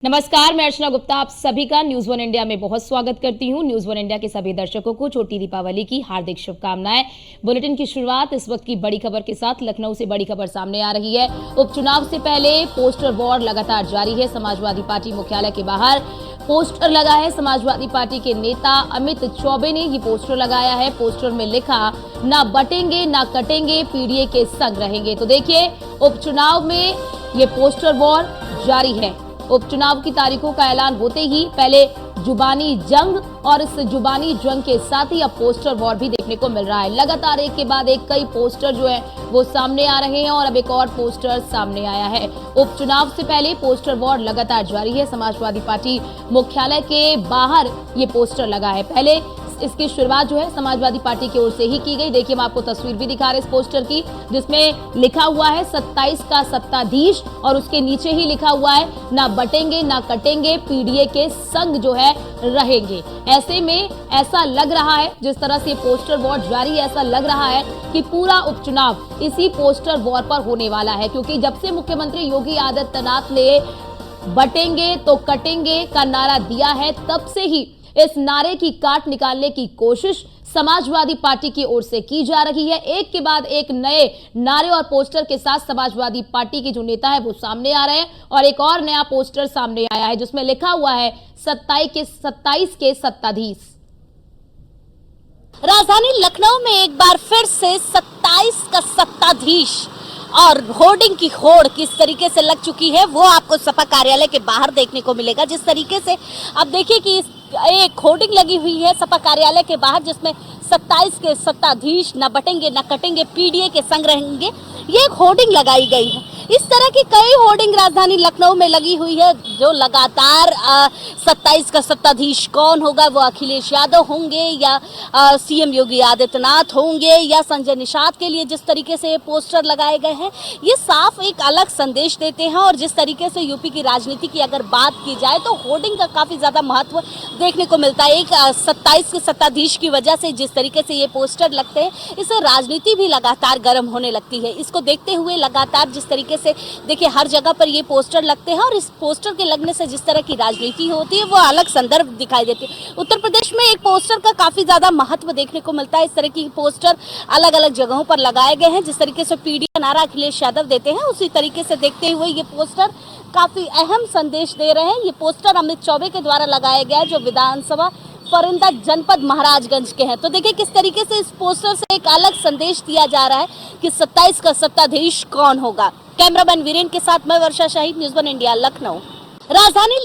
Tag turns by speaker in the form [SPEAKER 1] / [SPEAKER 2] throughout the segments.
[SPEAKER 1] नमस्कार, मैं अर्चना गुप्ता आप सभी का न्यूज वन इंडिया में बहुत स्वागत करती हूं। न्यूज वन इंडिया के सभी दर्शकों को छोटी दीपावली की हार्दिक शुभकामनाएं। बुलेटिन की शुरुआत इस वक्त की बड़ी खबर के साथ। लखनऊ से बड़ी खबर सामने आ रही है। उपचुनाव से पहले पोस्टर वॉर लगातार जारी है। समाजवादी पार्टी मुख्यालय के बाहर पोस्टर लगा है। समाजवादी पार्टी के नेता अमित चौबे ने ये पोस्टर लगाया है। पोस्टर में लिखा, ना बटेंगे ना कटेंगे, पीडीए के संग रहेंगे। तो देखिए, उपचुनाव में ये पोस्टर वॉर जारी है। उपचुनाव की तारीखों का ऐलान होते ही पहले जुबानी जंग और इस जुबानी जंग के साथ ही अब पोस्टर वॉर भी देखने को मिल रहा है। लगातार एक के बाद एक कई पोस्टर जो है वो सामने आ रहे हैं और अब एक और पोस्टर सामने आया है। उपचुनाव से पहले पोस्टर वॉर लगातार जारी है। समाजवादी पार्टी मुख्यालय के बाहर ये पोस्टर लगा है। पहले इसकी शुरुआत जो है समाजवादी पार्टी की ओर से ही की गई। देखिए, हम आपको तस्वीर भी दिखा रहे हैं इस पोस्टर की, जिसमें लिखा हुआ है 27 का सत्ताधीश और उसके नीचे ही लिखा हुआ है, ना बटेंगे ना कटेंगे, पीडीए के संग जो है रहेंगे। ऐसे में ऐसा लग रहा है, जिस तरह से पोस्टर वॉर जारी है, ऐसा लग रहा है कि पूरा उपचुनाव इसी पोस्टर वॉर पर होने वाला है। क्योंकि जब से मुख्यमंत्री योगी आदित्यनाथ ने बटेंगे तो कटेंगे का नारा दिया है, तब से ही इस नारे की काट निकालने की कोशिश समाजवादी पार्टी की ओर से की जा रही है। एक के बाद एक नए नारे और पोस्टर के साथ समाजवादी पार्टी के जो नेता है वो सामने आ रहे हैं और एक और नया पोस्टर सामने आया है जिसमें लिखा हुआ है 27 के सत्ताधीश।
[SPEAKER 2] राजधानी लखनऊ में एक बार फिर से 27 का सत्ताधीश और होर्डिंग की होड़ किस तरीके से लग चुकी है वो आपको सपा कार्यालय के बाहर देखने को मिलेगा। जिस तरीके से अब देखिए कि एक होर्डिंग लगी हुई है सपा कार्यालय के बाहर जिसमें 27 के सत्ताधीश, न बटेंगे न कटेंगे, पीडीए के संग रहेंगे, ये एक होर्डिंग लगाई गई है। इस तरह की कई होर्डिंग राजधानी लखनऊ में लगी हुई है जो लगातार 27 का सत्ताधीश कौन होगा, वो अखिलेश यादव होंगे या सीएम योगी आदित्यनाथ होंगे या संजय निषाद के लिए जिस तरीके से ये पोस्टर लगाए गए हैं, ये साफ एक अलग संदेश देते हैं। और जिस तरीके से यूपी की राजनीति की अगर बात की जाए तो होर्डिंग का काफी ज्यादा महत्व देखने को मिलता है। एक 27 के सत्ताधीश की वजह से जिस तरीके से ये पोस्टर लगते हैं, इससे राजनीति भी लगातार गर्म होने लगती है। इसको देखते हुए लगातार जिस तरीके से देखिए हर जगह पर ये पोस्टर लगते हैं और इस पोस्टर के लगने से जिस तरह की राजनीति होती है वो अलग संदर्भ दिखाई देती है। उत्तर प्रदेश में एक पोस्टर का काफी ज्यादा महत्व देखने को मिलता है। इस तरह की पोस्टर अलग अलग जगहों पर लगाए गए हैं। जिस तरीके से पीडीए का नारा अखिलेश यादव देते हैं, उसी तरीके से देखते हुए ये पोस्टर काफी अहम संदेश दे रहे हैं। ये पोस्टर अमित चौबे के द्वारा लगाया गया जो विधानसभा परिंदा जनपद महाराजगंज के हैं। तो देखिए किस तरीके से इस पोस्टर से एक अलग संदेश दिया जा रहा है कि 27 का सत्ताधीश कौन होगा। कैमरामैन वीरेन के साथ मैं Varsha Shahid, news one India, Lucknow. राजधानी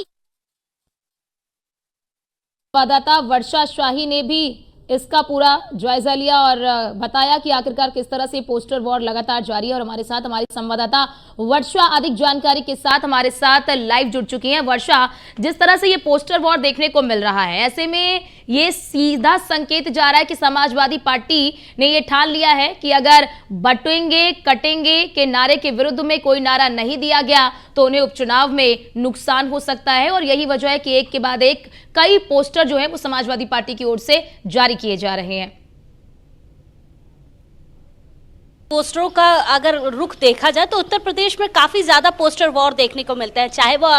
[SPEAKER 1] संवाददाता वर्षा शाही ने भी इसका पूरा जायजा लिया और बताया कि आखिरकार किस तरह से पोस्टर वॉर लगातार जारी है। और हमारे साथ हमारी संवाददाता वर्षा अधिक जानकारी के साथ हमारे साथ लाइव जुड़ चुकी हैं। वर्षा, जिस तरह से ये पोस्टर वॉर देखने को मिल रहा है, ऐसे में ये सीधा संकेत जा रहा है कि समाजवादी पार्टी ने ये ठान लिया है कि अगर बटेंगे कटेंगे के नारे के विरुद्ध में कोई नारा नहीं दिया गया तो उन्हें उपचुनाव में नुकसान हो सकता है। और यही वजह है कि एक के बाद एक कई पोस्टर जो है वो समाजवादी पार्टी की ओर से जारी किए जा रहे हैं।
[SPEAKER 2] पोस्टरों का अगर रुख देखा जाए तो उत्तर प्रदेश में काफी ज्यादा पोस्टर वॉर देखने को मिलता है, चाहे वो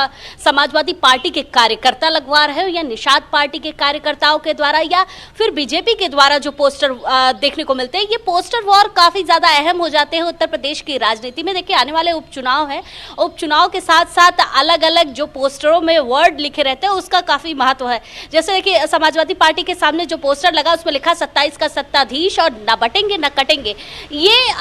[SPEAKER 2] समाजवादी पार्टी के कार्यकर्ता लगवा रहे हो या निषाद पार्टी के कार्यकर्ताओं के द्वारा या फिर बीजेपी के द्वारा जो पोस्टर देखने को मिलते हैं। ये पोस्टर वॉर काफी ज्यादा अहम हो जाते हैं उत्तर प्रदेश की राजनीति में। देखिए आने वाले उपचुनाव है, उपचुनाव के साथ साथ अलग अलग जो पोस्टरों में वर्ड लिखे रहते हैं उसका काफी महत्व है। जैसे देखिए समाजवादी पार्टी के सामने जो पोस्टर लगा उसमें लिखा 27 का सत्ताधीश और न बटेंगे न कटेंगे। ये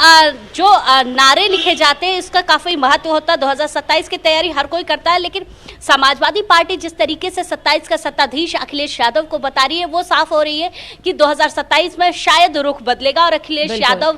[SPEAKER 2] जो नारे लिखे जाते हैं इसका काफी महत्व होता है। 2027 की तैयारी हर कोई करता है, लेकिन समाजवादी पार्टी जिस तरीके से 27 का सत्ताधीश अखिलेश यादव को बता रही है वो साफ हो रही है कि 2027 में शायद रुख बदलेगा और अखिलेश यादव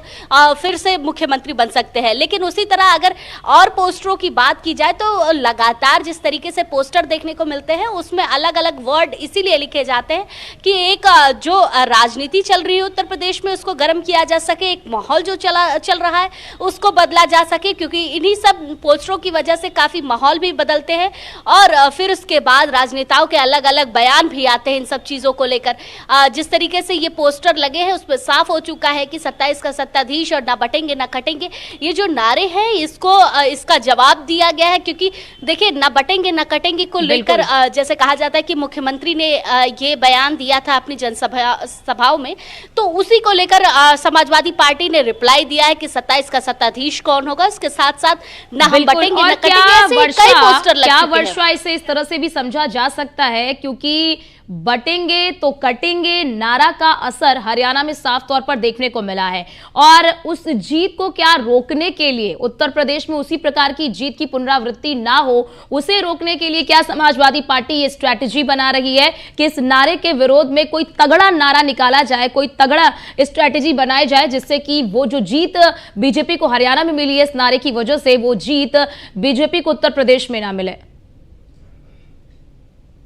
[SPEAKER 2] फिर से मुख्यमंत्री बन सकते हैं। लेकिन उसी तरह अगर और पोस्टरों की बात की जाए तो लगातार जिस तरीके से पोस्टर देखने को मिलते हैं उसमें अलग अलग वर्ड इसीलिए लिखे जाते हैं कि एक जो राजनीति चल रही है उत्तर प्रदेश में उसको गर्म किया जा सके, एक माहौल जो चला चल रहा है उसको बदला जा सके, क्योंकि इन्हीं सब पोस्टरों की वजह से काफ़ी माहौल भी बदलते हैं और फिर उसके बाद राजनेताओं के अलग अलग बयान भी आते हैं इन सब चीज़ों को लेकर। जिस तरीके से ये पोस्टर लगे हैं उस पर साफ हो चुका है कि 27 का सत्ताधीश और ना बटेंगे ना कटेंगे, ये जो नारे हैं इसका जवाब दिया गया है। क्योंकि देखिए, ना बटेंगे ना कटेंगे को लेकर जैसे कहा जाता है कि मुख्यमंत्री ने ये बयान दिया था अपनी सभाओं में, तो उसी को लेकर समाजवादी पार्टी ने रिप्लाई दिया है कि 27 का सत्ताधीश कौन होगा। इसके साथ साथ ना हम बटेंगे ना कटेंगे, ऐसे कई पोस्टर लग चुके हैं।
[SPEAKER 1] वर्षा इसे इस तरह से भी समझा जा सकता है क्योंकि बटेंगे तो कटेंगे नारा का असर हरियाणा में साफ तौर पर देखने को मिला है और उस जीत को क्या रोकने के लिए, उत्तर प्रदेश में उसी प्रकार की जीत की पुनरावृत्ति ना हो उसे रोकने के लिए क्या समाजवादी पार्टी ये स्ट्रैटेजी बना रही है कि इस नारे के विरोध में कोई तगड़ा नारा निकाला जाए, कोई तगड़ा स्ट्रैटेजी बनाई जाए जिससे कि वो जो जीत बीजेपी को हरियाणा में मिली है इस नारे की वजह से, वो जीत बीजेपी को उत्तर प्रदेश में ना मिले।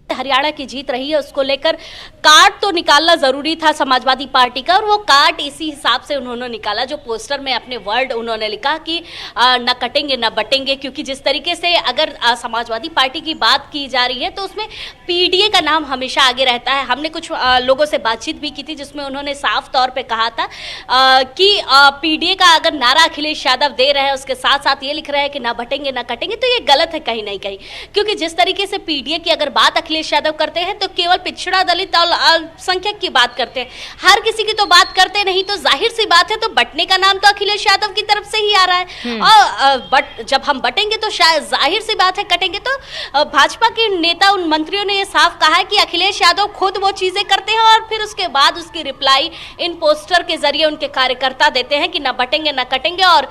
[SPEAKER 2] हरियाणा की जीत रही है उसको लेकर कार्ड तो निकालना जरूरी था समाजवादी पार्टी का, और वो कार्ड इसी हिसाब से उन्होंने निकाला जो पोस्टर में अपने वर्ड उन्होंने लिखा कि न कटेंगे न बटेंगे। क्योंकि जिस तरीके से अगर समाजवादी पार्टी की बात की जा रही है तो उसमें पीडीए का नाम हमेशा आगे रहता है। हमने कुछ लोगों से बातचीत भी की थी जिसमें उन्होंने साफ तौर पर कहा था कि पीडीए का अगर नारा अखिलेश यादव दे रहे हैं उसके साथ साथ ये लिख रहे हैं कि न बटेंगे न कटेंगे, तो ये गलत है कहीं ना कहीं। क्योंकि जिस तरीके से पीडीए की अगर बात अखिलेश यादव करते हैं तो केवल पिछड़ा दलित और अल्पसंख्यक की बात करते हैं, हर किसी की तो बात करते नहीं। तो जाहिर सी बात है तो बटने का नाम तो अखिलेश यादव की तरफ से ही आ रहा है और जब हम बटेंगे तो शायद जाहिर सी बात है कटेंगे। तो भाजपा के नेता उन मंत्रियों ने यह साफ कहा है कि अखिलेश यादव खुद वो चीजें करते हैं और फिर उसके बाद उसकी रिप्लाई इन पोस्टर के जरिए उनके कार्यकर्ता देते हैं कि न बटेंगे न कटेंगे और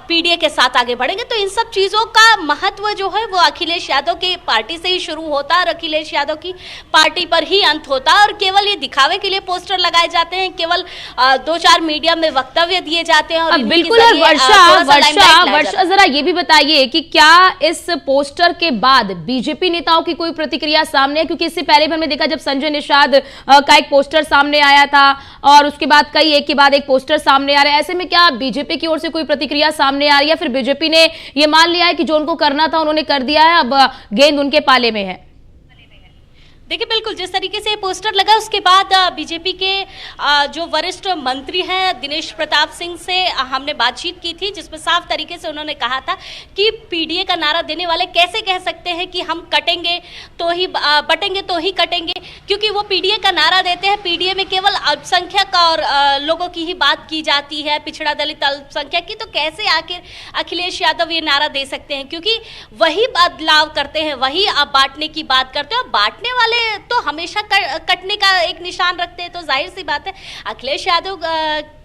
[SPEAKER 2] पीडीए के साथ आगे बढ़ेंगे। तो इन सब चीजों का महत्व जो है वो अखिलेश यादव की पार्टी से ही शुरू होता है और अखिलेश यादव की पार्टी पर ही अंत होता है। और केवल ये दिखावे के लिए पोस्टर लगाए जाते हैं, केवल 2-4 मीडिया में वक्तव्य दिए जाते हैं और
[SPEAKER 1] बिल्कुल। वर्षा जरा ये भी बताइए कि क्या इस पोस्टर के बाद बीजेपी नेताओं की कोई प्रतिक्रिया सामने है? क्योंकि इससे पहले भी हमने देखा जब संजय निषाद का एक पोस्टर सामने आया था और उसके बाद कई एक के बाद एक पोस्टर सामने आ रहे हैं, ऐसे में क्या बीजेपी की ओर से कोई प्रतिक्रिया सामने आ रही है? फिर बीजेपी ने ये मान लिया है कि जो उनको करना था उन्होंने कर दिया है, अब गेंद उनके पाले में है?
[SPEAKER 2] देखिए, बिल्कुल जिस तरीके से पोस्टर लगा उसके बाद बीजेपी के जो वरिष्ठ मंत्री हैं दिनेश प्रताप सिंह से हमने बातचीत की थी जिसमें साफ तरीके से उन्होंने कहा था कि पीडीए का नारा देने वाले कैसे कह सकते हैं कि हम कटेंगे तो ही बटेंगे तो ही कटेंगे, क्योंकि वो पीडीए का नारा देते हैं। पीडीए में केवल अल्पसंख्यक और लोगों की ही बात की जाती है, पिछड़ा दलित अल्पसंख्यक की, तो कैसे आखिर अखिलेश यादव ये नारा दे सकते हैं? क्योंकि वही बदलाव करते हैं, वही आप बांटने की बात करते हैं और बांटने वाले तो हमेशा कटने का एक निशान रखते हैं। तो जाहिर सी बात है अखिलेश यादव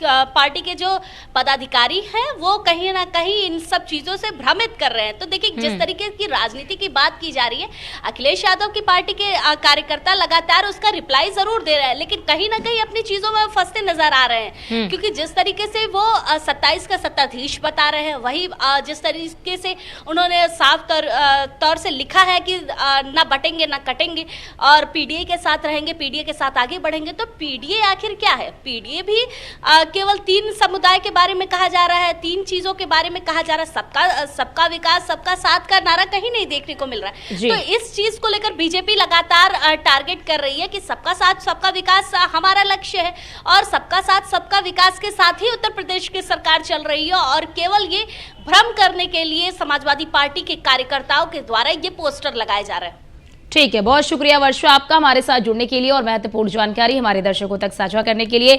[SPEAKER 2] पार्टी के जो पदाधिकारी हैं वो कहीं ना कहीं इन सब चीजों से भ्रमित कर रहे हैं। तो देखिए, जिस तरीके की राजनीति की बात की जा रही है, अखिलेश यादव की पार्टी के कार्यकर्ता लगातार उसका रिप्लाई जरूर दे रहे हैं, लेकिन कहीं ना कहीं अपनी चीजों में फंसते नजर आ रहे हैं। क्योंकि जिस तरीके से वो 27 का सत्ताधीश बता रहे हैं, वही जिस तरीके से उन्होंने साफ तौर से लिखा है कि ना बटेंगे ना कटेंगे और पीडीए के साथ रहेंगे, पीडीए के साथ आगे बढ़ेंगे। तो पीडीए आखिर क्या है? पीडीए भी केवल 3 समुदाय के बारे में कहा जा रहा है, 3 चीजों के बारे में कहा जा रहा है, सबका विकास सबका साथ का नारा कहीं नहीं देखने को मिल रहा है। तो इस चीज को लेकर बीजेपी लगातार टारगेट कर रही है कि सबका साथ सबका विकास हमारा लक्ष्य है और सबका साथ सबका विकास के साथ ही उत्तर प्रदेश की सरकार चल रही है। और केवल ये भ्रम करने के लिए समाजवादी पार्टी के कार्यकर्ताओं के द्वारा ये पोस्टर लगाए जा रहे हैं।
[SPEAKER 1] ठीक है, बहुत शुक्रिया वर्षा आपका हमारे साथ जुड़ने के लिए और महत्वपूर्ण जानकारी हमारे दर्शकों तक साझा करने के लिए।